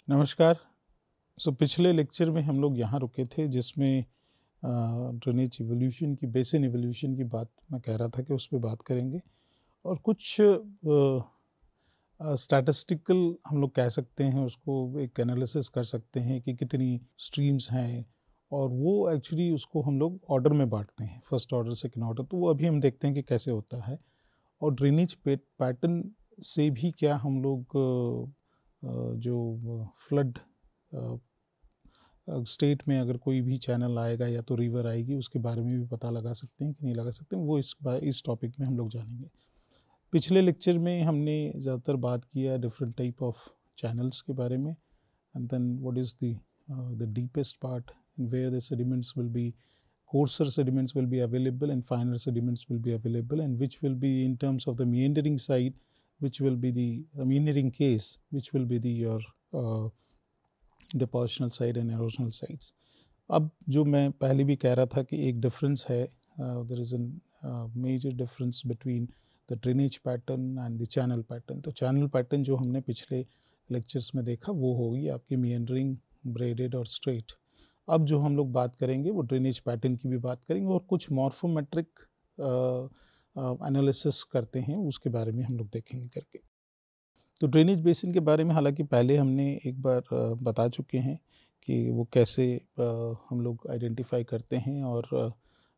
नमस्कार। पिछले लेक्चर में हम लोग यहाँ रुके थे जिसमें ड्रेनेज इवोल्यूशन की बेसिन इवोल्यूशन की बात मैं कह रहा था कि उस पे बात करेंगे और कुछ स्टैटिस्टिकल हम लोग कह सकते हैं, उसको एक एनालिसिस कर सकते हैं कि कितनी स्ट्रीम्स हैं और वो एक्चुअली उसको हम लोग ऑर्डर में बांटते हैं, फर्स्ट ऑर्डर सेकंड ऑर्डर। तो वो अभी हम देखते हैं कि कैसे होता है और ड्रेनेज पैटर्न से भी क्या हम लोग जो फ्लड स्टेट में अगर कोई भी चैनल आएगा या तो रिवर आएगी उसके बारे में भी पता लगा सकते हैं कि नहीं लगा सकते हैं, वो इस टॉपिक में हम लोग जानेंगे। पिछले लेक्चर में हमने ज़्यादातर बात किया डिफरेंट टाइप ऑफ चैनल्स के बारे में and then what is the deepest part where the sediments will be coarser sediments will be available and finer sediments will be available, and which will be in terms of the meandering side, which will be the meandering case, which will be your depositional side and erosional sides. अब जो मैं पहले भी कह रहा था कि एक डिफरेंस है, there is a major difference between the drainage pattern and the channel pattern. तो चैनल पैटर्न जो हमने पिछले लेक्चर्स में देखा वो होगी आपकी meandering, braided और straight। अब जो हम लोग बात करेंगे वो ड्रेनेज पैटर्न की भी बात करेंगे और कुछ मॉर्फोमेट्रिक एनालिसिस करते हैं उसके बारे में हम लोग देखेंगे करके। तो ड्रेनेज बेसिन के बारे में हालांकि पहले हमने एक बार बता चुके हैं कि वो कैसे हम लोग आइडेंटिफाई करते हैं और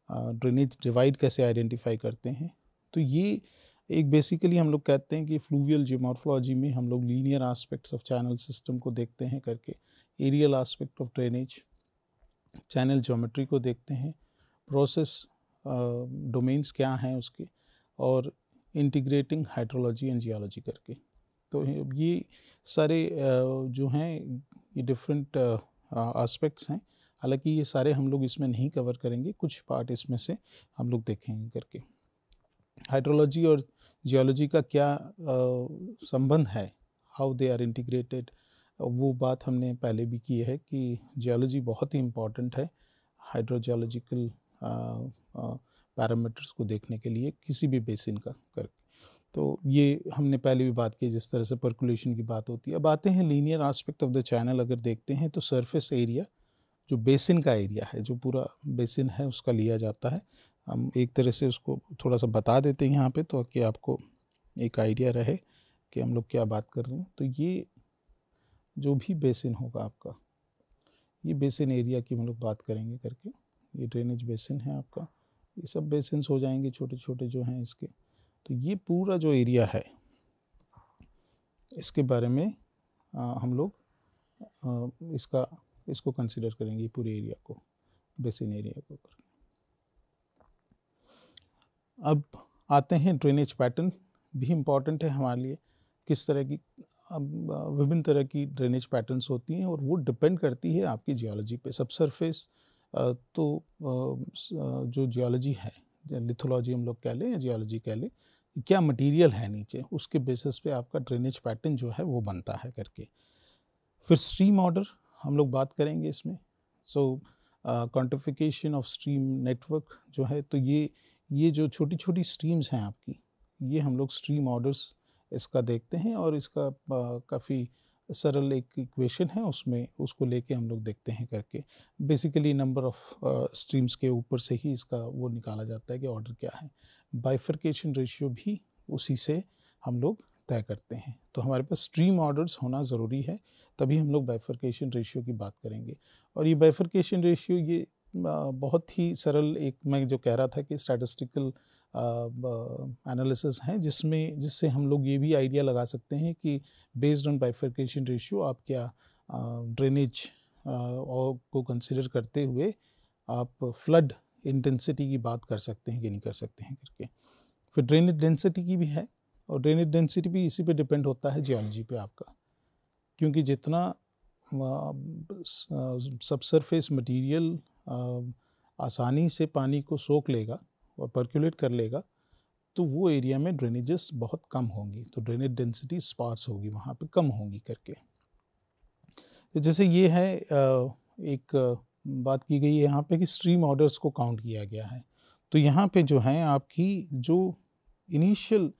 ड्रेनेज डिवाइड कैसे आइडेंटिफाई करते हैं। तो ये एक बेसिकली हम लोग कहते हैं कि फ्लूवियल जियोमॉर्फोलॉजी में हम लोग linear aspects of channel system को देखते हैं करके, aerial aspect of drainage, channel geometry को देखते हैं, प्रोसेस डोमेन्स क्या हैं उसके, और इंटीग्रेटिंग हाइड्रोलॉजी एंड जियोलॉजी करके। तो ये सारे जो हैं ये डिफरेंट एस्पेक्ट्स हैं। हालांकि ये सारे हम लोग इसमें नहीं कवर करेंगे, कुछ पार्ट इसमें से हम लोग देखेंगे करके। हाइड्रोलॉजी और जियोलॉजी का क्या संबंध है, हाउ दे आर इंटीग्रेटेड, वो बात हमने पहले भी की है कि जियोलॉजी बहुत ही इम्पॉर्टेंट है हाइड्रोजियोलॉजिकल पैरामीटर्स को देखने के लिए किसी भी बेसिन का करके। तो ये हमने पहले भी बात की जिस तरह से पर्कुलेशन की बात होती है। अब आते हैं linear aspect of the channel. अगर देखते हैं तो सरफेस एरिया जो बेसिन का एरिया है, जो पूरा बेसिन है उसका लिया जाता है। हम एक तरह से उसको थोड़ा सा बता देते हैं यहाँ पे तो कि आपको एक आइडिया रहे कि हम लोग क्या बात कर रहे हैं। तो ये जो भी बेसिन होगा आपका, ये बेसिन एरिया की हम लोग बात करेंगे करके। ये ड्रेनेज बेसिन है आपका, ये सब बेसिन्स हो जाएंगे छोटे छोटे जो हैं इसके। तो ये पूरा जो एरिया है इसके बारे में हम लोग इसको कंसिडर करेंगे, पूरे एरिया को, बेसिन एरिया को। अब आते हैं ड्रेनेज पैटर्न भी इम्पॉर्टेंट है हमारे लिए। किस तरह की, अब विभिन्न तरह की ड्रेनेज पैटर्न्स होती हैं और वो डिपेंड करती है आपकी जियोलॉजी पे। सबसरफेस तो जो जियोलॉजी है, लिथोलॉजी हम लोग कह लें या जियोलॉजी कह लें, क्या मटेरियल है नीचे, उसके बेसिस पे आपका ड्रेनेज पैटर्न जो है वो बनता है करके। फिर स्ट्रीम ऑर्डर हम लोग बात करेंगे इसमें। सो क्वांटिफिकेशन ऑफ स्ट्रीम नेटवर्क जो है, तो ये जो छोटी छोटी स्ट्रीम्स हैं आपकी, ये हम लोग स्ट्रीम ऑर्डर्स इसका देखते हैं और इसका काफ़ी सरल एक इक्वेशन है, उसमें उसको लेके हम लोग देखते हैं करके। बेसिकली नंबर ऑफ स्ट्रीम्स के ऊपर से ही इसका वो निकाला जाता है कि ऑर्डर क्या है। बाइफर्केशन रेशियो भी उसी से हम लोग तय करते हैं। तो हमारे पास स्ट्रीम ऑर्डर्स होना ज़रूरी है, तभी हम लोग बाइफर्केशन रेशियो की बात करेंगे। और ये बाइफर्केशन रेशियो ये बहुत ही सरल, एक मैं जो कह रहा था कि स्टैटिस्टिकल एनालिसिस हैं जिससे हम लोग ये भी आइडिया लगा सकते हैं कि बेस्ड ऑन बाइफर्केशन रेशियो आप क्या ड्रेनेज और को कंसिडर करते हुए आप फ्लड इंटेंसिटी की बात कर सकते हैं कि नहीं कर सकते हैं करके। फिर ड्रेनेज डेंसिटी की भी है, और ड्रेनेज डेंसिटी भी इसी पे डिपेंड होता है जियोलॉजी पे आपका, क्योंकि जितना सबसरफेस मटेरियल आसानी से पानी को सोख लेगा और पर्कुलेट कर लेगा, तो वो एरिया में ड्रेनेजेस बहुत कम होंगी, तो ड्रेनेज डेंसिटी स्पार्स होगी, वहाँ पे कम होंगी करके। तो जैसे ये है एक बात की गई है यहाँ पे कि स्ट्रीम ऑर्डर्स को काउंट किया गया है। तो यहाँ पे जो है आपकी जो इनिशियल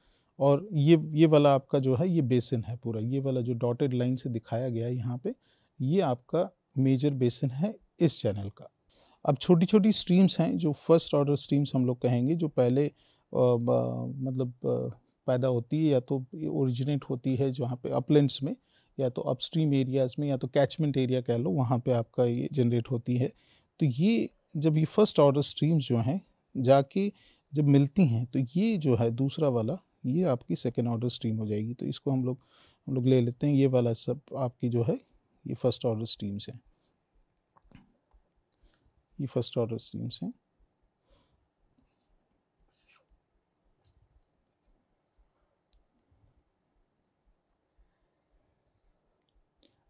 और ये वाला आपका जो है ये बेसिन है पूरा, ये वाला जो डॉटेड लाइन से दिखाया गया है यहाँ पे, ये आपका मेजर बेसिन है इस चैनल का। अब छोटी-छोटी स्ट्रीम्स हैं जो फर्स्ट ऑर्डर स्ट्रीम्स हम लोग कहेंगे, जो पहले मतलब पैदा होती है या तो ओरिजिनेट होती है जहाँ पे अपलैंड्स में, या तो अपस्ट्रीम एरियाज़ में, या तो कैचमेंट एरिया कह लो, वहाँ पे आपका ये जनरेट होती है। तो ये जब ये फर्स्ट ऑर्डर स्ट्रीम्स जो हैं जाके जब मिलती हैं, तो ये जो है दूसरा वाला, ये आपकी सेकेंड ऑर्डर स्ट्रीम हो जाएगी। तो इसको हम लोग ले लेते हैं, ये वाला सब आपकी जो है ये फर्स्ट ऑर्डर स्ट्रीम्स हैं, ये फर्स्ट ऑर्डर स्ट्रीम्स हैं।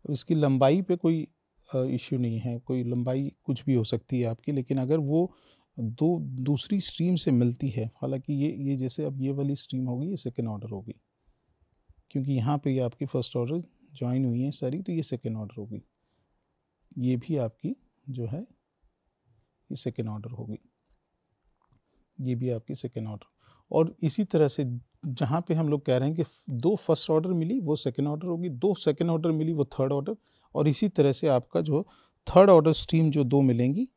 अब इसकी लंबाई पे कोई इश्यू नहीं है, कोई लंबाई कुछ भी हो सकती है आपकी, लेकिन अगर वो दूसरी स्ट्रीम से मिलती है, हालांकि ये जैसे अब ये वाली स्ट्रीम होगी, ये सेकेंड ऑर्डर होगी, क्योंकि यहाँ पे ये आपकी फर्स्ट ऑर्डर ज्वाइन हुई है सारी, तो ये सेकेंड ऑर्डर होगी। ये भी आपकी जो है ये सेकेंड ऑर्डर होगी, ये भी आपकी सेकेंड ऑर्डर। और इसी तरह से जहाँ पे हम लोग कह रहे हैं कि 2 फर्स्ट ऑर्डर मिली वो सेकेंड ऑर्डर होगी, 2 सेकेंड ऑर्डर मिली वो थर्ड ऑर्डर, और इसी तरह से आपका जो थर्ड ऑर्डर स्ट्रीम जो 2 मिलेंगी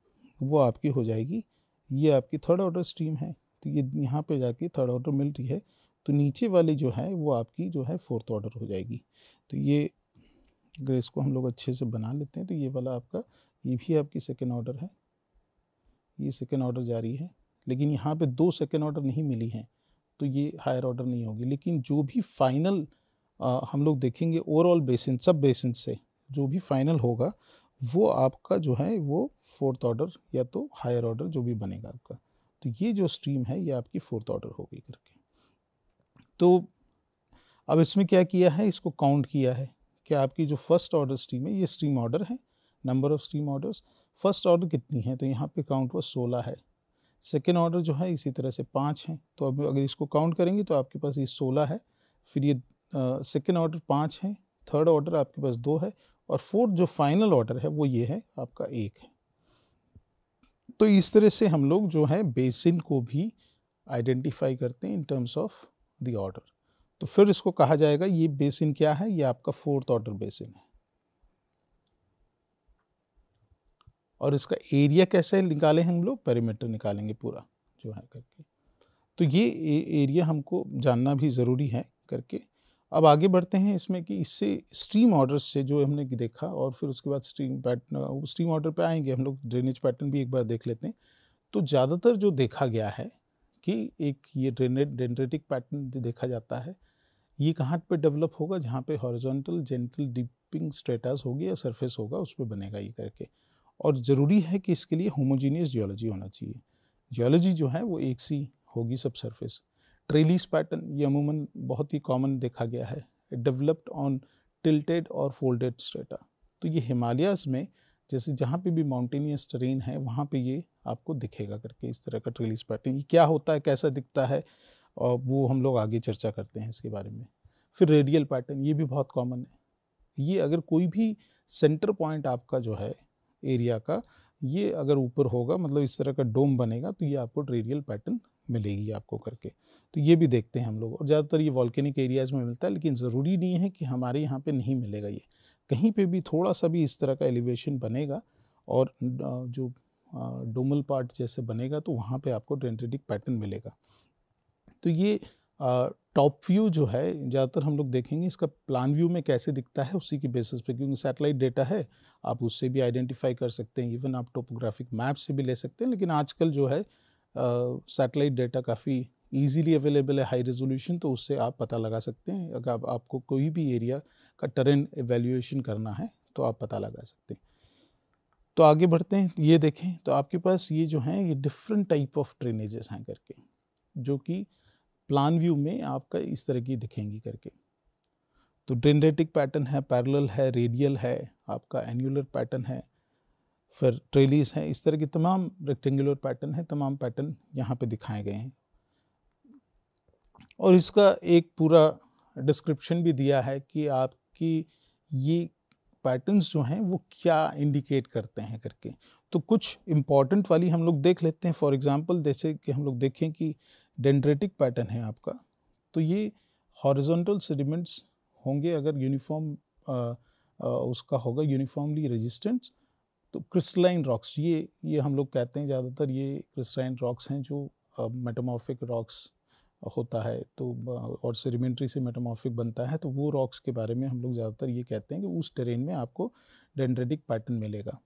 वो आपकी हो जाएगी, ये आपकी थर्ड ऑर्डर स्ट्रीम है। तो ये यहाँ पे जाके थर्ड ऑर्डर मिल रही है, तो नीचे वाली जो है वो आपकी जो है फोर्थ ऑर्डर हो जाएगी। तो ये अगर इसको हम लोग अच्छे से बना लेते हैं, तो ये वाला आपका, ये भी आपकी सेकेंड ऑर्डर है, ये सेकेंड ऑर्डर जारी है, लेकिन यहाँ पे 2 सेकेंड ऑर्डर नहीं मिली हैं, तो ये हायर ऑर्डर नहीं होगी। लेकिन जो भी फाइनल हम लोग देखेंगे ओवरऑल बेसिन, सब बेसिन से जो भी फाइनल होगा वो आपका जो है वो फोर्थ ऑर्डर या तो हायर ऑर्डर जो भी बनेगा आपका। तो ये जो स्ट्रीम है ये आपकी फोर्थ ऑर्डर हो गई करके। तो अब इसमें क्या किया है, इसको काउंट किया है कि आपकी जो फर्स्ट ऑर्डर स्ट्रीम है, ये स्ट्रीम ऑर्डर है, number of stream orders, first order कितनी है, तो यहाँ पे काउंट हुआ 16 है। सेकेंड ऑर्डर जो है इसी तरह से 5 हैं, तो अब अगर इसको काउंट करेंगे तो आपके पास ये 16 है, फिर ये सेकेंड ऑर्डर 5 है, थर्ड ऑर्डर आपके पास 2 है, और फोर्थ जो फाइनल ऑर्डर है वो ये है आपका 1 है। तो इस तरह से हम लोग जो है बेसिन को भी आइडेंटिफाई करते हैं in terms of the order. तो फिर इसको कहा जाएगा ये बेसिन क्या है, ये आपका फोर्थ ऑर्डर बेसिन है। और इसका एरिया कैसे निकालें हम लोग, पेरीमीटर निकालेंगे पूरा जो है करके। तो ये एरिया हमको जानना भी ज़रूरी है करके। अब आगे बढ़ते हैं इसमें कि इससे स्ट्रीम ऑर्डर्स से जो हमने देखा, और फिर उसके बाद स्ट्रीम ऑर्डर पे आएंगे हम लोग, ड्रेनेज पैटर्न भी एक बार देख लेते हैं। तो ज़्यादातर जो देखा गया है कि एक ये डेंड्रेटिक पैटर्न देखा जाता है, ये कहाँ पे डेवलप होगा, जहाँ पे हॉरिजॉन्टल जेंटल डिपिंग स्ट्रेटास होगी या सरफेस होगा उस पर बनेगा ये करके। और ज़रूरी है कि इसके लिए होमोजीनियस जियोलॉजी होना चाहिए, जियोलॉजी जो है वो एक सी होगी सब सरफेस। ट्रेलिस पैटर्न ये अमूमन बहुत ही कॉमन देखा गया है, डेवलप्ड ऑन टिल्टेड और फोल्डेड स्ट्रेटा। तो ये हिमालयाज़ में जैसे जहाँ पे भी माउंटेनियस टेरेन है वहाँ पे ये आपको दिखेगा करके, इस तरह का ट्रेलिस पैटर्न। ये क्या होता है, कैसा दिखता है, और वो हम लोग आगे चर्चा करते हैं इसके बारे में। फिर रेडियल पैटर्न, ये भी बहुत कॉमन है। ये अगर कोई भी सेंटर पॉइंट आपका जो है एरिया का, ये अगर ऊपर होगा, मतलब इस तरह का डोम बनेगा, तो ये आपको रेडियल पैटर्न मिलेगी आपको करके। तो ये भी देखते हैं हम लोग, और ज़्यादातर ये वॉल्केनिक एरियाज़ में मिलता है, लेकिन ज़रूरी नहीं है कि हमारे यहाँ पे नहीं मिलेगा। ये कहीं पे भी थोड़ा सा भी इस तरह का एलिवेशन बनेगा और जो डोमल पार्ट जैसे बनेगा, तो वहाँ पे आपको डेंड्रेटिक पैटर्न मिलेगा। तो ये टॉप व्यू जो है ज़्यादातर हम लोग देखेंगे, इसका प्लान व्यू में कैसे दिखता है उसी की बेसिस पे, क्योंकि सैटेलाइट डेटा है, आप उससे भी आइडेंटिफाई कर सकते हैं, इवन आप टोपोग्राफिक मैप से भी ले सकते हैं। लेकिन आजकल जो है सैटेलाइट डेटा काफ़ी ईजीली अवेलेबल है, हाई रेजोल्यूशन, तो उससे आप पता लगा सकते हैं। अगर आपको कोई भी एरिया का टेरेन एवेल्यूएशन करना है तो आप पता लगा सकते हैं। तो आगे बढ़ते हैं, ये देखें तो आपके पास ये जो हैं ये डिफरेंट टाइप ऑफ ड्रेनेजेस हैं करके, जो कि प्लान व्यू में आपका इस तरह की दिखेंगी करके। तो डेंड्रेटिक पैटर्न है, पैरेलल है, रेडियल है, आपका एन्युलर पैटर्न है, फिर ट्रेलिस है, इस तरह की तमाम रेक्टेंगुलर पैटर्न है, तमाम पैटर्न यहाँ पे दिखाए गए हैं। और इसका एक पूरा डिस्क्रिप्शन भी दिया है कि आपकी ये पैटर्न्स जो हैं वो क्या इंडिकेट करते हैं करके। तो कुछ इम्पॉर्टेंट वाली हम लोग देख लेते हैं। फॉर एग्जांपल जैसे कि हम लोग देखें कि डेंड्रेटिक पैटर्न है आपका, तो ये हॉरिजॉन्टल सेडिमेंट्स होंगे अगर यूनिफॉर्म उसका होगा यूनिफॉर्मली रेजिस्टेंट, तो क्रिस्टलाइन रॉक्स, ये हम लोग कहते हैं ज़्यादातर ये क्रिस्टलाइन रॉक्स हैं जो मेटामॉर्फिक रॉक्स होता है, तो और सेडिमेंट्री से मेटामॉर्फिक बनता है, तो वो रॉक्स के बारे में हम लोग ज़्यादातर ये कहते हैं कि उस टेरेन में आपको डेंड्रेटिक पैटर्न मिलेगा।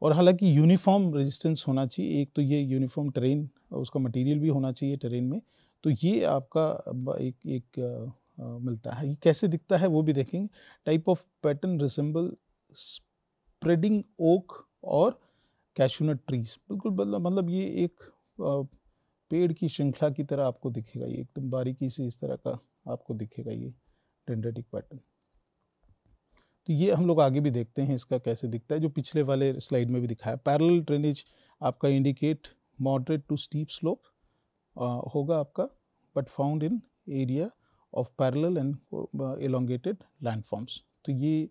और हालांकि यूनिफॉर्म रेजिस्टेंस होना चाहिए, एक तो ये यूनिफॉर्म टेरेन, उसका मटेरियल भी होना चाहिए टेरेन में, तो ये आपका एक मिलता है। ये कैसे दिखता है वो भी देखेंगे। Type of pattern resemble spreading oak और कैशूनट ट्रीज, बिल्कुल मतलब ये एक पेड़ की श्रृंखला की तरह आपको दिखेगा, ये एकदम बारीकी से इस तरह का आपको दिखेगा ये डेंड्रेटिक पैटर्न। तो ये हम लोग आगे भी देखते हैं इसका कैसे दिखता है, जो पिछले वाले स्लाइड में भी दिखाया। पैरेलल ड्रेनेज आपका indicate moderate to steep slope होगा आपका, but found in area of parallel and elongated landforms. तो ये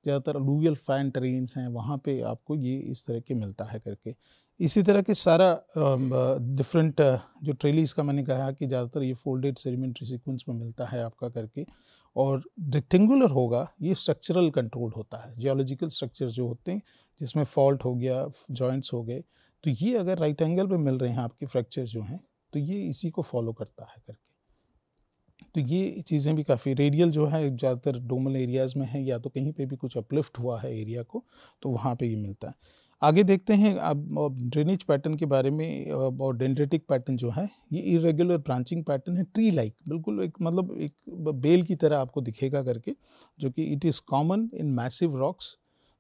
ज़्यादातर अलूवियल फैन टेरेन्स हैं, वहाँ पे आपको ये इस तरह के मिलता है करके। इसी तरह के सारा डिफरेंट जो ट्रेलीज का मैंने कहा कि ज़्यादातर ये फोल्डेड सेडिमेंट्री सीक्वेंस में मिलता है आपका करके, और रेक्टेंगुलर होगा, ये स्ट्रक्चरल कंट्रोल होता है। जियोलॉजिकल स्ट्रक्चर जो होते हैं जिसमें फॉल्ट हो गया, जॉइंट्स हो गए, तो ये अगर राइट एंगल पे मिल रहे हैं आपके फ्रैक्चर जो हैं, तो ये इसी को फॉलो करता है करके। तो ये चीज़ें भी काफ़ी, रेडियल जो है ज़्यादातर डोमल एरियाज़ में है, या तो कहीं पे भी कुछ अपलिफ्ट हुआ है एरिया को, तो वहाँ पे ये मिलता है। आगे देखते हैं अब ड्रेनेज पैटर्न के बारे में। और डेंड्रेटिक पैटर्न जो है ये इरेगुलर ब्रांचिंग पैटर्न है, ट्री लाइक, बिल्कुल एक मतलब एक बेल की तरह आपको दिखेगा करके, जो कि it is common in massive rocks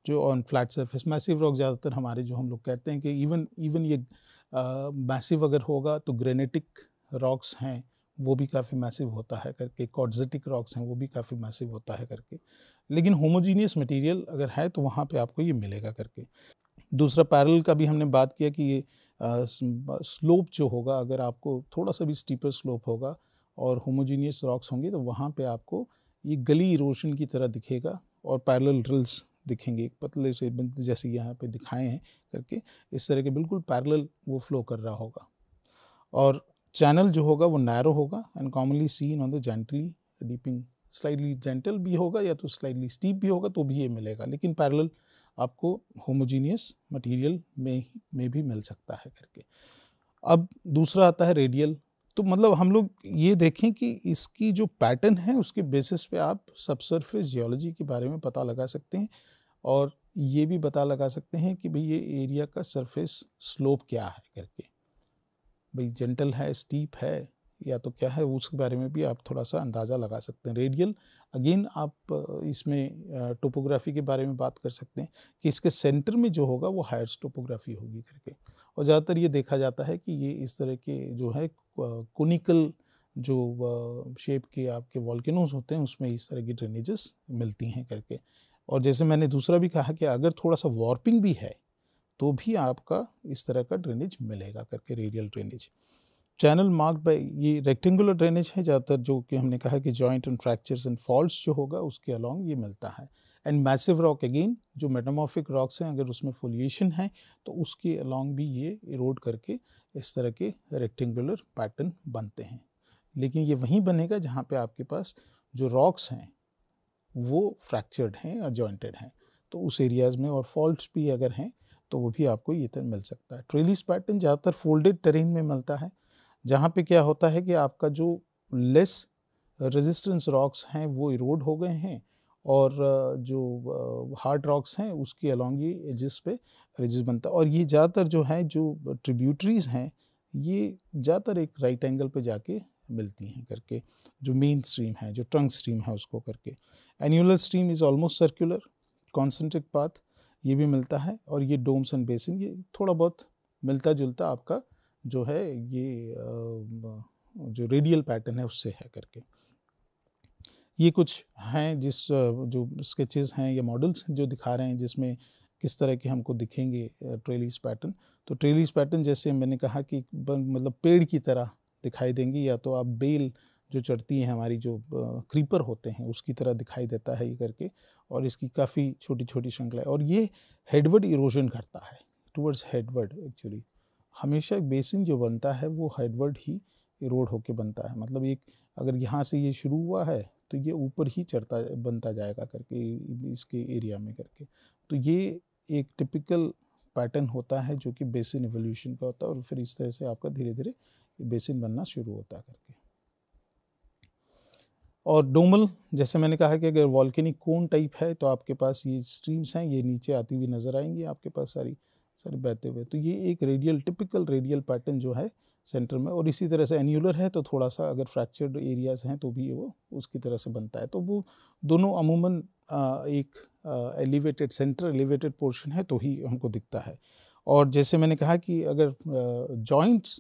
जो on flat surface. Massive rock ज़्यादातर हमारे जो हम लोग कहते हैं कि इवन ये मैसिव अगर होगा तो ग्रेनेटिक रॉक्स हैं वो भी काफ़ी मैसिव होता है करके, क्वार्ट्जिटिक रॉक्स हैं वो भी काफ़ी मैसिव होता है करके, लेकिन होमोजीनियस मटेरियल अगर है तो वहाँ पे आपको ये मिलेगा करके। दूसरा पैरेलल का भी हमने बात किया कि ये स्लोप जो होगा, अगर आपको थोड़ा सा भी स्टीपर स्लोप होगा और होमोजीनियस रॉक्स होंगे तो वहाँ पे आपको ये गली इरोशन की तरह दिखेगा, और पैरेलल ड्रिल्स दिखेंगे पतले से, जैसे यहाँ पे दिखाए हैं करके, इस तरह के बिल्कुल पैरेलल वो फ्लो कर रहा होगा। और चैनल जो होगा वो नैरो होगा and commonly seen on the gently डीपिंग, slightly gentle भी होगा या तो स्लाइडली स्टीप भी होगा तो भी ये मिलेगा, लेकिन पैरेलल आपको होमोजीनियस मटेरियल में भी मिल सकता है करके। अब दूसरा आता है रेडियल। तो मतलब हम लोग ये देखें कि इसकी जो पैटर्न है उसके बेसिस पे आप सबसरफेस जियोलॉजी के बारे में पता लगा सकते हैं, और ये भी पता लगा सकते हैं कि भाई ये एरिया का सरफेस स्लोप क्या है करके, भाई जेंटल है, स्टीप है, या तो क्या है, उसके बारे में भी आप थोड़ा सा अंदाज़ा लगा सकते हैं। रेडियल अगेन आप इसमें टोपोग्राफी के बारे में बात कर सकते हैं कि इसके सेंटर में जो होगा वो हायर टोपोग्राफी होगी करके, और ज़्यादातर ये देखा जाता है कि ये इस तरह के जो है कोनिकल जो शेप के आपके वॉल्केनोज होते हैं उसमें इस तरह की ड्रेनेजेस मिलती हैं करके। और जैसे मैंने दूसरा भी कहा कि अगर थोड़ा सा वॉर्पिंग भी है तो भी आपका इस तरह का ड्रेनेज मिलेगा करके, radial drainage. Channel marked by, ये रेक्टेंगुलर ड्रेनेज है ज़्यादातर, जो कि हमने कहा कि joint and fractures and faults जो होगा उसके अलॉन्ग ये मिलता है। एंड मैसिव रॉक अगेन, जो मेटामॉर्फिक रॉक्स हैं अगर उसमें फोलिएशन है तो उसके अलॉन्ग भी ये इरोड करके इस तरह के रेक्टेंगुलर पैटर्न बनते हैं। लेकिन ये वहीं बनेगा जहाँ पे आपके पास जो रॉक्स हैं वो फ्रैक्चर्ड हैं और जॉइंटेड हैं, तो उस एरियाज़ में, और फॉल्ट्स भी अगर हैं तो वो भी आपको ये तरह मिल सकता है। ट्रेलिस पैटर्न ज़्यादातर फोल्डेड टेरेन में मिलता है, जहाँ पे क्या होता है कि आपका जो लेस रेजिस्टेंस रॉक्स हैं वो इरोड हो गए हैं, और जो हार्ड रॉक्स हैं उसके अलॉन्ग ये एजेस पे रिजेस बनता है। और ये ज़्यादातर जो है जो ट्रिब्यूटरीज हैं ये ज़्यादातर एक राइट एंगल पे जाके मिलती हैं करके, जो मेन स्ट्रीम है, जो ट्रंक स्ट्रीम है उसको करके। Annular stream is almost circular, concentric path ये भी मिलता है, और ये डोम्स एंड बेसिन ये थोड़ा बहुत मिलता जुलता आपका जो है ये जो रेडियल पैटर्न है उससे है करके। ये कुछ हैं जो स्केचेस हैं या मॉडल्स जो दिखा रहे हैं जिसमें किस तरह के हमको दिखेंगे ट्रेलिस पैटर्न। तो ट्रेलिस पैटर्न जैसे मैंने कहा कि मतलब पेड़ की तरह दिखाई देंगे, या तो आप बेल जो चढ़ती हैं हमारी जो क्रीपर होते हैं उसकी तरह दिखाई देता है ये करके, और इसकी काफ़ी छोटी छोटी श्रृंखला है, और ये हेडवर्ड इरोजन करता है, टूवर्ड्स हेडवर्ड। एक्चुअली हमेशा बेसिन जो बनता है वो हेडवर्ड ही इरोड होके बनता है, मतलब एक अगर यहाँ से ये शुरू हुआ है तो ये ऊपर ही चढ़ता बनता जाएगा करके इसके एरिया में करके। तो ये एक टिपिकल पैटर्न होता है जो कि बेसिन इवोल्यूशन का होता है, और फिर इस तरह से आपका धीरे धीरे बेसिन बनना शुरू होता है करके। और डोमल, जैसे मैंने कहा कि अगर वॉल्केनिक कोन टाइप है तो आपके पास ये स्ट्रीम्स हैं, ये नीचे आती हुई नज़र आएंगी आपके पास सारी बहते हुए। तो ये एक रेडियल, टिपिकल रेडियल पैटर्न जो है सेंटर में। और इसी तरह से एन्यूलर है तो थोड़ा सा अगर फ्रैक्चर्ड एरियाज हैं तो भी वो उसकी तरह से बनता है। तो वो दोनों अमूमन एक एलिवेटेड, सेंटर एलिवेटेड पोर्शन है तो ही हमको दिखता है। और जैसे मैंने कहा कि अगर जॉइंट्स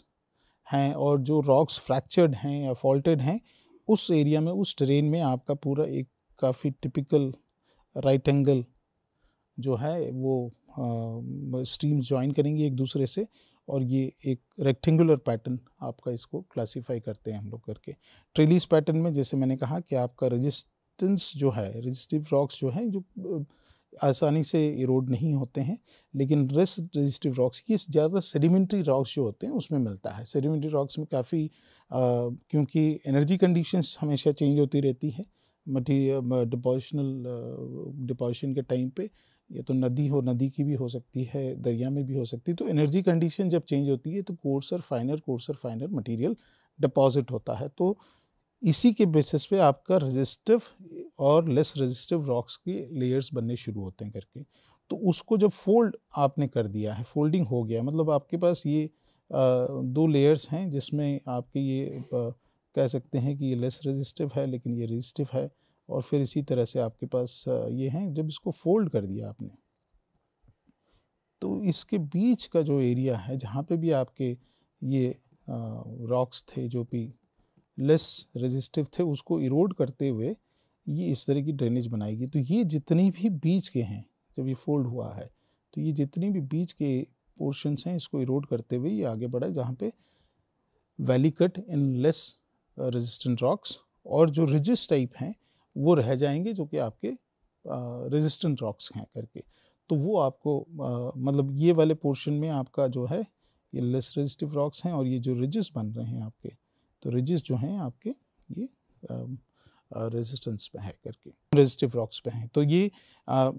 हैं और जो रॉक्स फ्रैक्चर्ड हैं या फॉल्टेड हैं, उस एरिया में, उस टेरेन में आपका पूरा एक काफ़ी टिपिकल राइट एंगल जो है वो स्ट्रीम्स ज्वाइन करेंगी एक दूसरे से, और ये एक रेक्टेंगुलर पैटर्न आपका इसको क्लासिफाई करते हैं हम लोग करके। ट्रेलिस पैटर्न में जैसे मैंने कहा कि आपका रेजिस्टेंस जो है, रेजिस्टिव रॉक्स जो हैं जो आसानी से इरोड नहीं होते हैं, लेकिन रेजिस्टिव रॉक्स, ये ज़्यादा सेडिमेंट्री रॉक्स जो होते हैं उसमें मिलता है। सेडिमेंट्री रॉक्स में काफ़ी क्योंकि एनर्जी कंडीशंस हमेशा चेंज होती रहती है, मटीरियल डिपोजिशन के टाइम पे, ये तो नदी की भी हो सकती है, दरिया में भी हो सकती है। तो एनर्जी कंडीशन जब चेंज होती है तो कोर्सर फाइनर मटेरियल डिपॉजिट होता है। तो इसी के बेसिस पे आपका रेजिस्टिव और लेस रेजिस्टिव रॉक्स के लेयर्स बनने शुरू होते हैं करके। तो उसको जब फोल्ड आपने कर दिया है, फोल्डिंग हो गया, मतलब आपके पास ये दो लेयर्स हैं जिसमें आपके ये कह सकते हैं कि ये लेस रेजिस्टिव है लेकिन ये रेजिस्टिव है, और फिर इसी तरह से आपके पास ये हैं। जब इसको फोल्ड कर दिया आपने तो इसके बीच का जो एरिया है जहाँ पे भी आपके ये रॉक्स थे जो भी लेस रेजिस्टिव थे, उसको इरोड करते हुए ये इस तरह की ड्रेनेज बनाएगी। तो ये जितनी भी बीच के हैं, जब ये फोल्ड हुआ है तो ये जितनी भी बीच के पोर्शंस हैं इसको इरोड करते हुए ये आगे बढ़ा, जहाँ पे valley cut in less resistant rocks, और जो रिजिस टाइप हैं वो रह जाएंगे जो कि आपके रेजिस्टेंट रॉक्स हैं करके। तो वो आपको मतलब ये वाले पोर्शन में आपका जो है ये लेस रेजिस्टिव रॉक्स हैं, और ये जो रिजिस बन रहे हैं आपके, तो रिजिस जो हैं आपके ये रेजिस्टेंस पे है करके, रेजिस्टिव रॉक्स पे हैं। तो ये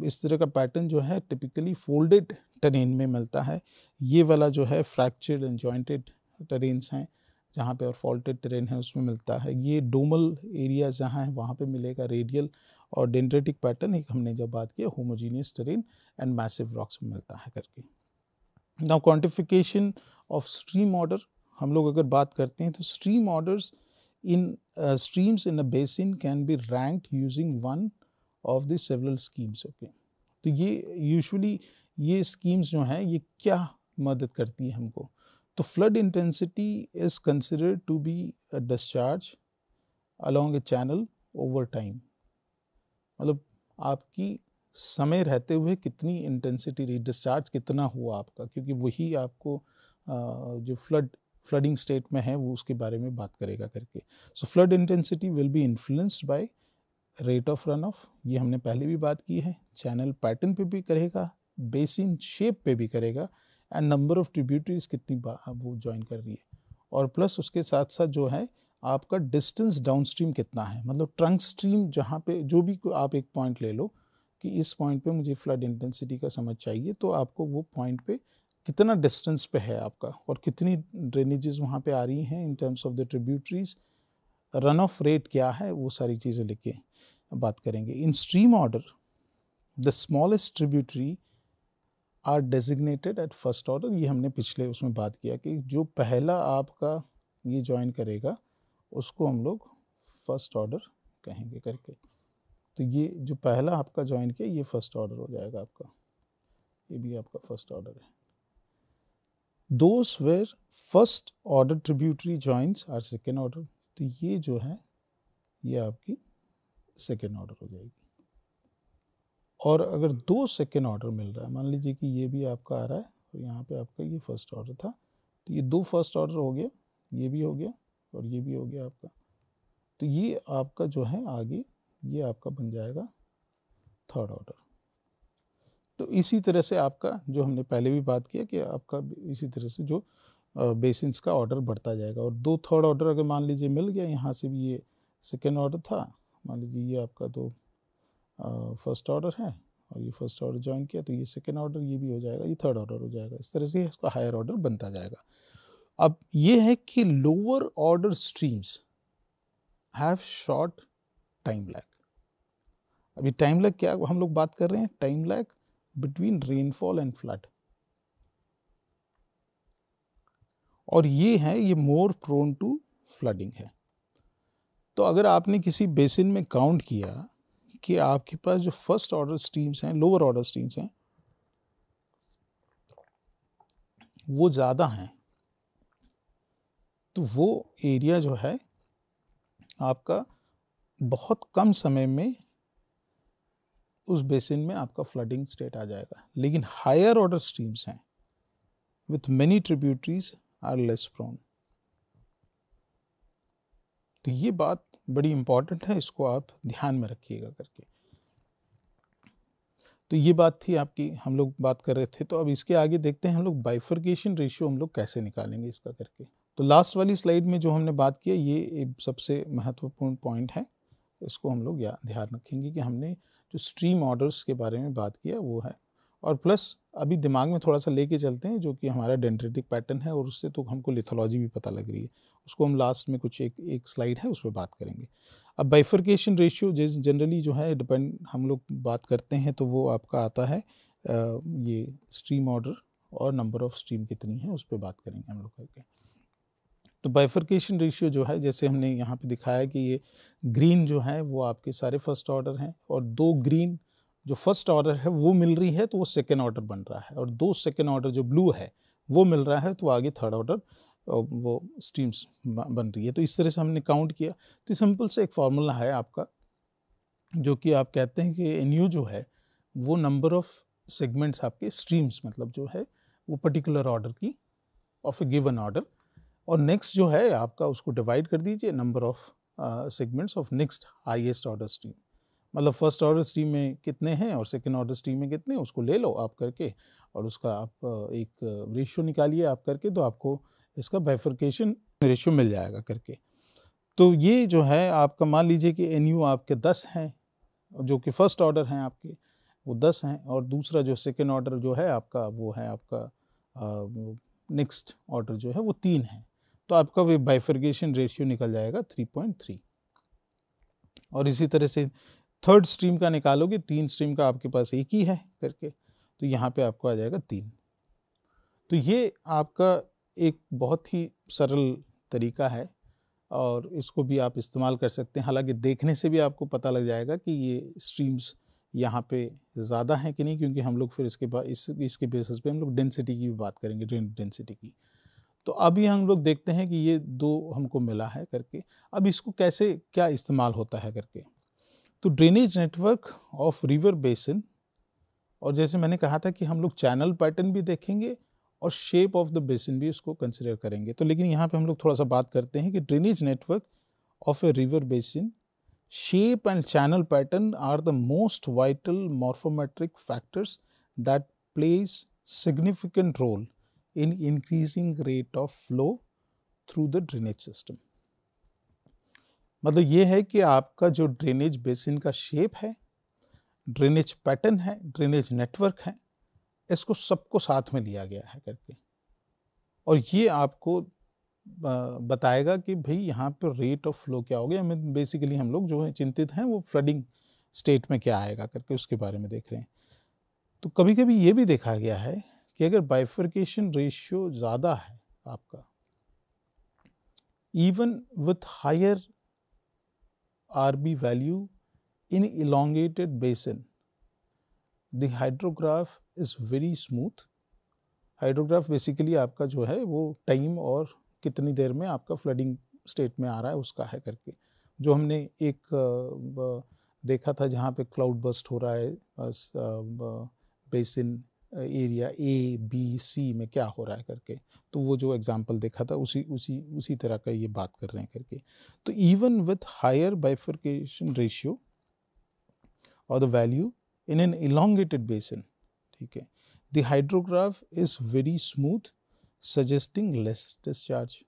इस तरह का पैटर्न जो है टिपिकली फोल्डेड टेरेन में मिलता है। ये वाला जो है फ्रैक्चर्ड एंड जॉइंटेड टेरेन्स हैं जहाँ पे, और फॉल्टेड टेरेन है उसमें मिलता है। ये डोमल एरिया जहाँ है वहाँ पे मिलेगा रेडियल और डेंड्रेटिक पैटर्न, एक हमने जब बात किया homogeneous terrain and massive rocks में मिलता है करके। Now quantification of stream order, हम लोग अगर बात करते हैं तो stream orders in streams in a basin can be ranked using one of the several schemes। Okay, तो ये यूजुअली ये स्कीम्स जो हैं ये क्या मदद करती है हमको। तो flood intensity is considered to be a discharge along a channel over time, मतलब आपकी समय रहते हुए कितनी इंटेंसिटी रही, डिस्चार्ज कितना हुआ आपका, क्योंकि वही आपको जो फ्लडिंग स्टेट में है वो उसके बारे में बात करेगा करके। So flood intensity will be influenced by rate of run off, ये हमने पहले भी बात की है, चैनल पैटर्न पे भी करेगा, बेसिन शेप पे भी करेगा, एंड नंबर ऑफ ट्रिब्यूटरीज कितनी वो ज्वाइन कर रही है, और प्लस उसके साथ साथ जो है आपका डिस्टेंस डाउनस्ट्रीम कितना है, मतलब ट्रंक स्ट्रीम जहाँ पे जो भी आप एक पॉइंट ले लो कि इस पॉइंट पे मुझे फ्लड इंटेंसिटी का समझ चाहिए, तो आपको वो पॉइंट पे कितना डिस्टेंस पे है आपका, और कितनी ड्रेनेजेस वहाँ पे आ रही हैं in terms of the tributaries, run off rate क्या है, वो सारी चीज़ें लेके बात करेंगे। In stream order the smallest tributary are designated at first order, ये हमने पिछले उसमें बात किया कि जो पहला आपका ये ज्वाइन करेगा उसको हम लोग फर्स्ट ऑर्डर कहेंगे करके। तो ये जो पहला आपका ज्वाइन किया ये फर्स्ट ऑर्डर हो जाएगा आपका, ये भी आपका फर्स्ट ऑर्डर है। Those where first order tributary joins are second order, तो ये जो है ये आपकी सेकेंड ऑर्डर हो जाएगी। और अगर दो सेकेंड ऑर्डर मिल रहा है, मान लीजिए कि ये भी आपका आ रहा है और यहाँ पे आपका ये फर्स्ट ऑर्डर था, तो ये दो फर्स्ट ऑर्डर हो गया, ये भी हो गया और ये भी हो गया आपका, तो ये आपका जो है आगे ये आपका बन जाएगा थर्ड ऑर्डर। तो इसी तरह से आपका जो हमने पहले भी बात किया कि आपका इसी तरह से जो बेसिन्स का ऑर्डर बढ़ता जाएगा। और 2 थर्ड ऑर्डर अगर मान लीजिए मिल गया, यहाँ से भी ये सेकेंड ऑर्डर था, मान लीजिए ये आपका तो फर्स्ट ऑर्डर है और ये फर्स्ट ऑर्डर ज्वाइन किया, तो ये सेकेंड ऑर्डर ये भी हो जाएगा, ये थर्ड ऑर्डर हो जाएगा। इस तरह से इसका हायर ऑर्डर बनता जाएगा। अब ये है कि lower order streams have short time lag. अभी टाइम लैग क्या हम लोग बात कर रहे हैं? Time lag between rainfall and flood. और ये मोर प्रोन टू फ्लडिंग है। तो अगर आपने किसी बेसिन में काउंट किया कि आपके पास जो फर्स्ट ऑर्डर स्ट्रीम्स हैं, लोअर ऑर्डर स्ट्रीम्स हैं, वो ज़्यादा हैं, तो वो एरिया जो है आपका बहुत कम समय में उस बेसिन में आपका फ्लडिंग स्टेट आ जाएगा। लेकिन हायर ऑर्डर स्ट्रीम्स हैं with many tributaries are less prone. तो ये बात बड़ी इंपॉर्टेंट है, इसको आप ध्यान में रखिएगा करके। तो ये बात थी आपकी, हम लोग बात कर रहे थे। तो अब इसके आगे देखते हैं हम लोग बाइफर्केशन रेशियो हम लोग कैसे निकालेंगे इसका करके। तो लास्ट वाली स्लाइड में जो हमने बात किया, ये एक सबसे महत्वपूर्ण पॉइंट है, इसको हम लोग ध्यान रखेंगे कि हमने जो स्ट्रीम ऑर्डर्स के बारे में बात किया वो है। और प्लस अभी दिमाग में थोड़ा सा लेके चलते हैं जो कि हमारा डेंड्रिटिक पैटर्न है, और उससे तो हमको लिथोलॉजी भी पता लग रही है, उसको हम लास्ट में कुछ एक स्लाइड है उस पर बात करेंगे। अब बाइफर्केशन रेशियो जनरली जो है डिपेंड हम लोग बात करते हैं तो वो आपका आता है ये स्ट्रीम ऑर्डर और नंबर ऑफ स्ट्रीम कितनी है उस पर बात करेंगे हम लोग करके। तो बाइफर्केशन रेशियो जो है, जैसे हमने यहाँ पे दिखाया कि ये ग्रीन जो है वो आपके सारे फर्स्ट ऑर्डर हैं, और 2 ग्रीन जो फर्स्ट ऑर्डर है वो मिल रही है तो वो सेकेंड ऑर्डर बन रहा है, और 2 सेकेंड ऑर्डर जो ब्लू है वो मिल रहा है तो आगे थर्ड ऑर्डर वो स्ट्रीम्स बन रही है। तो इस तरह से हमने काउंट किया। तो सिंपल से एक फार्मूला है आपका, जो कि आप कहते हैं कि NU जो है वो नंबर ऑफ सेगमेंट्स आपके स्ट्रीम्स, मतलब जो है वो पर्टिकुलर ऑर्डर की ऑफ ए गिवन ऑर्डर, और नेक्स्ट जो है आपका उसको डिवाइड कर दीजिए number of segments of next highest order stream. मतलब फर्स्ट ऑर्डर स्ट्रीम में कितने हैं और सेकेंड ऑर्डर स्ट्रीम में कितने, उसको ले लो आप करके, और उसका आप एक रेशियो निकालिए आप करके, तो आपको इसका बाइफर्केशन रेशियो मिल जाएगा करके। तो ये जो है आपका, मान लीजिए कि NU आपके 10 हैं, जो कि फर्स्ट ऑर्डर हैं आपके वो 10 हैं, और दूसरा जो सेकेंड ऑर्डर जो है आपका वो है आपका नेक्स्ट ऑर्डर जो है वो 3 है, तो आपका वो बाइफर्केशन रेशियो निकल जाएगा 3.3। और इसी तरह से थर्ड स्ट्रीम का निकालोगे, 3 स्ट्रीम का आपके पास एक ही है करके, तो यहाँ पे आपको आ जाएगा 3। तो ये आपका एक बहुत ही सरल तरीका है और इसको भी आप इस्तेमाल कर सकते हैं। हालांकि देखने से भी आपको पता लग जाएगा कि ये स्ट्रीम्स यहाँ पे ज़्यादा हैं कि नहीं, क्योंकि हम लोग फिर इसके बाद इसके बेसिस पे हम लोग डेंसिटी की भी बात करेंगे, डेंसिटी की। तो अभी हम लोग देखते हैं कि ये 2 हमको मिला है करके। अब इसको कैसे क्या इस्तेमाल होता है करके, तो drainage network of river basin, और जैसे मैंने कहा था कि हम लोग चैनल पैटर्न भी देखेंगे और शेप ऑफ द बेसिन भी उसको कंसिडर करेंगे। तो लेकिन यहाँ पे हम लोग थोड़ा सा बात करते हैं कि drainage network of a river basin, shape and channel pattern are the most vital morphometric factors that plays significant role in increasing rate of flow through the drainage system। मतलब ये है कि आपका जो ड्रेनेज बेसिन का shape है, drainage pattern है, drainage network है, इसको सबको साथ में लिया गया है करके, और ये आपको बताएगा कि भाई यहाँ पर रेट ऑफ फ्लो क्या हो गया। हमें बेसिकली हम लोग जो है चिंतित हैं वो फ्लडिंग स्टेट में क्या आएगा करके उसके बारे में देख रहे हैं। तो कभी कभी ये भी देखा गया है कि अगर बाइफर्केशन रेशियो ज़्यादा है आपका, even with higher RB value in elongated basin, the hydrograph is very smooth. Hydrograph basically आपका जो है वो टाइम और कितनी देर में आपका फ्लडिंग स्टेट में आ रहा है उसका है करके, जो हमने एक देखा था जहाँ पे क्लाउड बस्ट हो रहा है बेसिन एरिया ABC में क्या हो रहा है करके, तो वो जो एग्जांपल देखा था उसी तरह का ये बात कर रहे हैं करके। तो even with higher bifurcation ratio और the value in an elongated basin, ठीक है, the hydrograph is very smooth suggesting less discharge.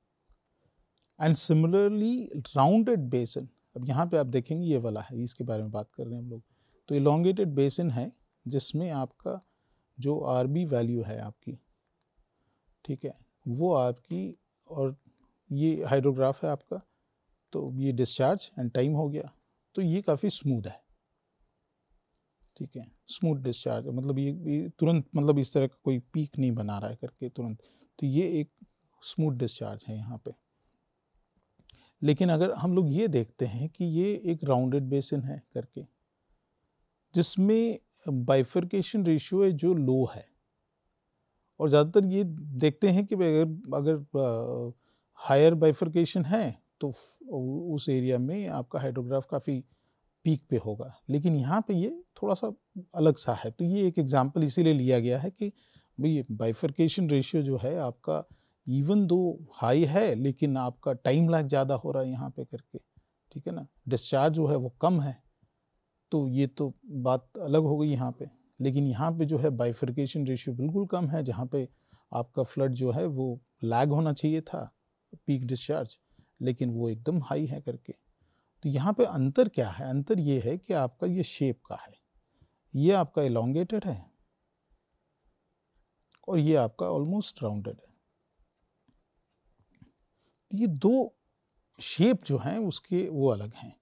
And similarly rounded basin, अब यहाँ पे आप देखेंगे ये वाला है, इसके बारे में बात कर रहे हैं हम लोग। तो elongated basin है जिसमें आपका जो RB वैल्यू है आपकी, ठीक है, वो आपकी, और ये हाइड्रोग्राफ है आपका, तो ये डिस्चार्ज एंड टाइम हो गया। तो ये काफ़ी स्मूथ है, ठीक है, स्मूथ डिस्चार्ज, मतलब ये तुरंत, मतलब इस तरह का कोई पीक नहीं बना रहा है करके तुरंत, तो ये एक स्मूथ डिस्चार्ज है यहाँ पे। लेकिन अगर हम लोग ये देखते हैं कि ये एक राउंडेड बेसिन है करके, जिसमें बाइफर्केशन रेशियो है जो लो है, और ज़्यादातर ये देखते हैं कि अगर हायर बाइफर्केशन है तो उस एरिया में आपका हाइड्रोग्राफ काफ़ी पीक पे होगा। लेकिन यहाँ पे ये थोड़ा सा अलग सा है। तो ये एक एग्जांपल इसीलिए लिया गया है कि भाई बाइफर्केशन रेशियो जो है आपका इवन दो हाई है, लेकिन आपका टाइम लैग ज़्यादा हो रहा है यहाँ पे करके, ठीक है ना, डिस्चार्ज जो है वो कम है। तो ये तो बात अलग हो गई यहाँ पे। लेकिन यहाँ पे जो है बाइफर्केशन रेशियो बिल्कुल कम है, जहाँ पे आपका फ्लड जो है वो लैग होना चाहिए था पीक डिस्चार्ज, लेकिन वो एकदम हाई है करके। तो यहाँ पे अंतर क्या है? अंतर ये है कि आपका ये शेप का है, ये आपका एलोंगेटेड है और ये आपका ऑलमोस्ट राउंडेड है। ये दो शेप जो हैं उसके वो अलग हैं,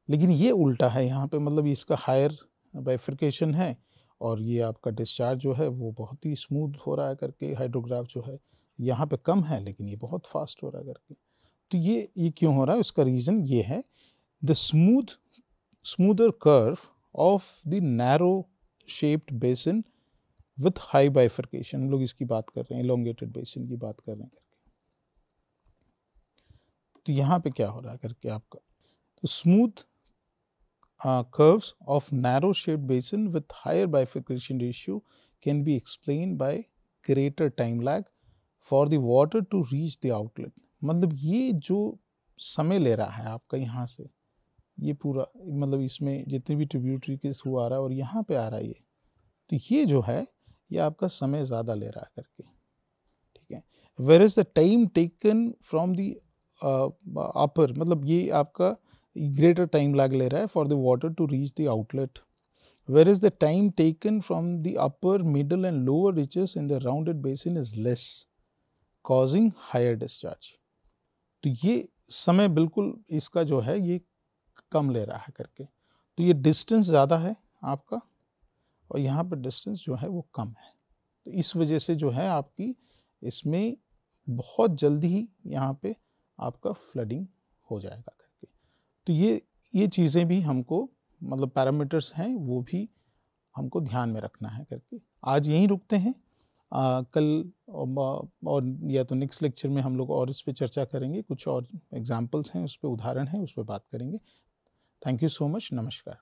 लेकिन ये उल्टा है यहाँ पे, मतलब इसका हायर बाइफर्केशन है और ये आपका डिस्चार्ज जो है वो बहुत ही स्मूथ हो रहा है करके, हाइड्रोग्राफ जो है यहाँ पे कम है लेकिन ये बहुत फास्ट हो रहा है करके। तो ये क्यों हो रहा है? उसका रीज़न ये है, the smoother curve of the narrow shaped basin with high bifurcation, हम लोग इसकी बात कर रहे हैं, elongated basin की बात कर रहे हैं करके। तो यहाँ पे क्या हो रहा है करके आपका, तो smooth curves of narrow shaped basin with higher bifurcation ratio can be explained by greater time lag for the water to reach the outlet। मतलब ये जो समय ले रहा है आपका यहाँ से, ये पूरा, मतलब इसमें जितने भी ट्रिब्यूटरी के थ्रू आ रहा है और यहाँ पे आ रहा है ये, तो ये जो है ये आपका समय ज़्यादा ले रहा है करके, ठीक है। Where is the time taken from the upper, मतलब ये आपका ग्रेटर टाइम लैग ले रहा है for the water to reach the outlet, where is the time taken from the upper middle and lower reaches in the rounded basin is less, causing higher discharge. तो ये समय बिल्कुल इसका जो है ये कम ले रहा है करके। तो ये डिस्टेंस ज़्यादा है आपका और यहाँ पर डिस्टेंस जो है वो कम है। तो इस वजह से जो है आपकी इसमें बहुत जल्दी ही यहाँ पे आपका फ्लडिंग हो जाएगा करके। तो ये चीज़ें भी हमको, मतलब पैरामीटर्स हैं वो भी हमको ध्यान में रखना है करके। आज यहीं रुकते हैं, कल और या तो नेक्स्ट लेक्चर में हम लोग और इस पे चर्चा करेंगे, कुछ और एग्जांपल्स हैं उस पे, उदाहरण हैं उस पे बात करेंगे। थैंक यू सो मच, नमस्कार।